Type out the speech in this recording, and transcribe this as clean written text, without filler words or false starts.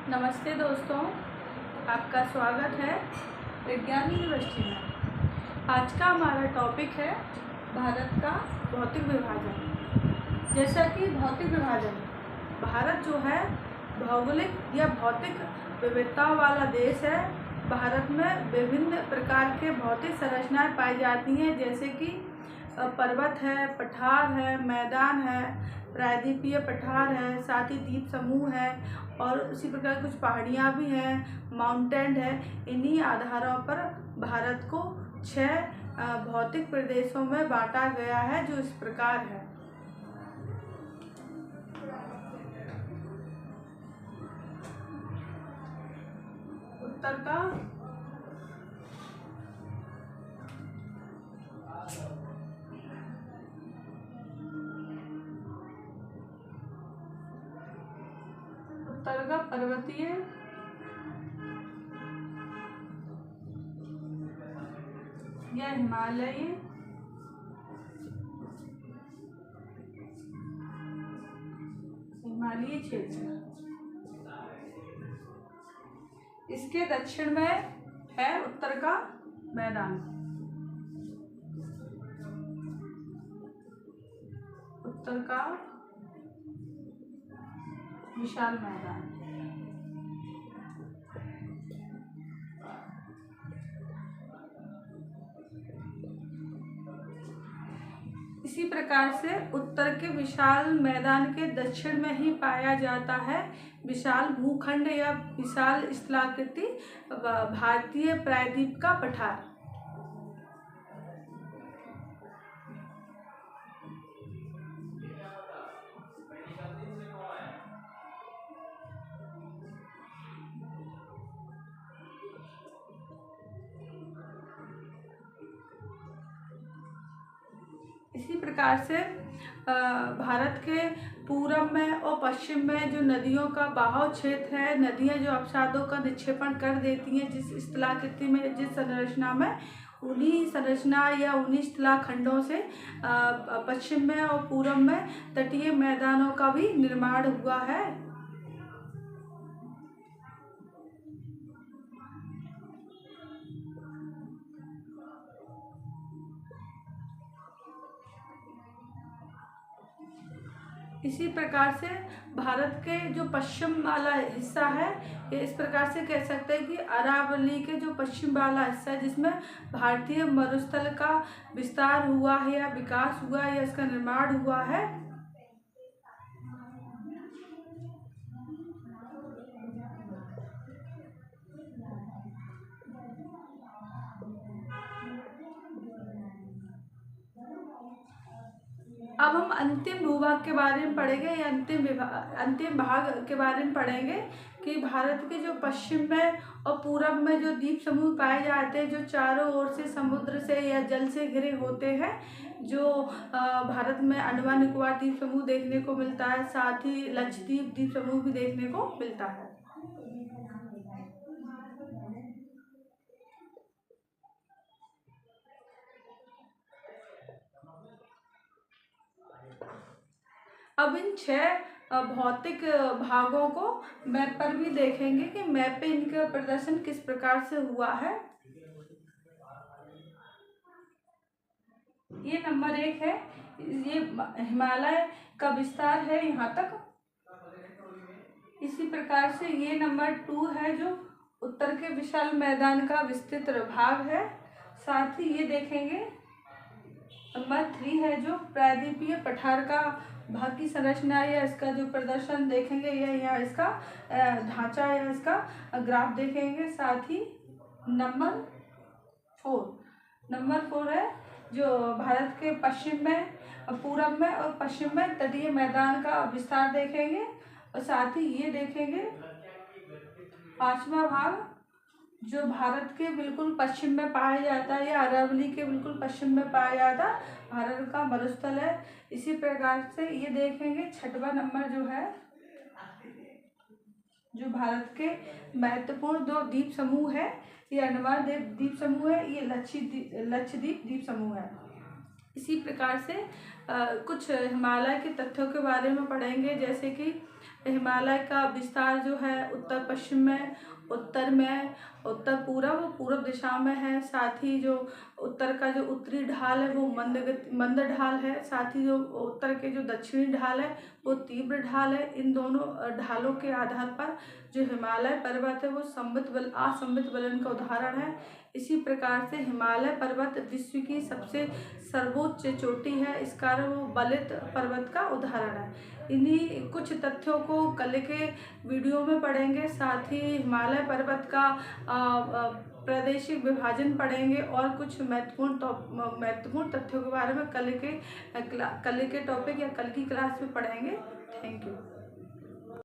नमस्ते दोस्तों, आपका स्वागत है विज्ञान यूनिवर्सिटी में। आज का हमारा टॉपिक है भारत का भौतिक विभाजन। जैसा कि भौतिक विभाजन, भारत जो है भौगोलिक या भौतिक विविधताओं वाला देश है। भारत में विभिन्न प्रकार के भौतिक संरचनाएं पाई जाती हैं, जैसे कि पर्वत है, पठार है, मैदान है, प्रायद्वीपीय पठार है, साथ ही द्वीप समूह है और उसी प्रकार कुछ पहाड़ियाँ भी हैं, माउंटेन है। इन्हीं आधारों पर भारत को 6 भौतिक प्रदेशों में बांटा गया है, जो इस प्रकार है। उत्तर का पर्वतीय, या हिमालयी, क्षेत्र। इसके दक्षिण में है उत्तर का मैदान। उत्तर का विशाल मैदान। इसी प्रकार से उत्तर के विशाल मैदान के दक्षिण में ही पाया जाता है विशाल भूखंड या विशाल स्थलाकृति भारतीय प्रायद्वीप का पठार। इसी प्रकार से भारत के पूरब में और पश्चिम में जो नदियों का बहाव क्षेत्र है, नदियां जो अवसादों का निक्षेपण कर देती हैं जिस स्थलाकृति में, जिस संरचना में, उन्हीं संरचना या उन्हीं स्थलाखंडों से पश्चिम में और पूरब में तटीय मैदानों का भी निर्माण हुआ है। इसी प्रकार से भारत के जो पश्चिम वाला हिस्सा है, ये इस प्रकार से कह सकते हैं कि अरावली के जो पश्चिम वाला हिस्सा है, जिसमें भारतीय मरुस्थल का विस्तार हुआ है या विकास हुआ है या इसका निर्माण हुआ है। अब हम अंतिम भूभाग के बारे में पढ़ेंगे या अंतिम भाग के बारे में पढ़ेंगे कि भारत के जो पश्चिम में और पूरब में जो द्वीप समूह पाए जाते हैं, जो चारों ओर से समुद्र से या जल से घिरे होते हैं, जो भारत में अंडमान निकोबार द्वीप समूह देखने को मिलता है, साथ ही लक्षद्वीप द्वीप समूह भी देखने को मिलता है। अब इन 6 भौतिक भागों को मैप पर भी देखेंगे कि मैप पे इनका प्रदर्शन किस प्रकार से हुआ है। ये नंबर 1 है, ये हिमालय का विस्तार है यहाँ तक। इसी प्रकार से ये नंबर 2 है, जो उत्तर के विशाल मैदान का विस्तृत भाग है। साथ ही ये देखेंगे नंबर 3 है, जो प्रायद्वीपीय पठार का भाग की संरचना या इसका जो प्रदर्शन देखेंगे, या यहाँ इसका ढांचा या इसका ग्राफ देखेंगे। साथ ही नंबर 4 है, जो भारत के पश्चिम में, पूरब में और पश्चिम में तटीय मैदान का विस्तार देखेंगे। और साथ ही ये देखेंगे 5वां भाग, जो भारत के बिल्कुल पश्चिम में पाया जाता है या अरावली के बिल्कुल पश्चिम में पाया जाता भारत का मरुस्थल है। इसी प्रकार से ये देखेंगे 6वां नंबर जो है, जो भारत के महत्वपूर्ण 2 द्वीप समूह है, ये अंडमान द्वीप समूह है, ये लक्षद्वीप द्वीप समूह है। इसी प्रकार से कुछ हिमालय के तथ्यों के बारे में पढ़ेंगे, जैसे कि हिमालय का विस्तार जो है उत्तर पश्चिम में, उत्तर में, उत्तर पूरब पूरब दिशा में है। साथ ही जो उत्तर का जो उत्तरी ढाल है वो मंद ढाल है। साथ ही जो उत्तर के जो दक्षिणी ढाल है वो तीव्र ढाल है। इन दोनों ढालों के आधार पर जो हिमालय पर्वत है वो असममित वलन का उदाहरण है। इसी प्रकार से हिमालय पर्वत विश्व की सबसे सर्वोच्च चोटी है, इस कारण वो बलित पर्वत का उदाहरण है। इन्हीं कुछ तथ्यों को कल के वीडियो में पढ़ेंगे। साथ ही हिमालय पर्वत का प्रादेशिक विभाजन पढ़ेंगे और कुछ महत्वपूर्ण तथ्यों के बारे में कल के टॉपिक या कल की क्लास में पढ़ेंगे। Thank you.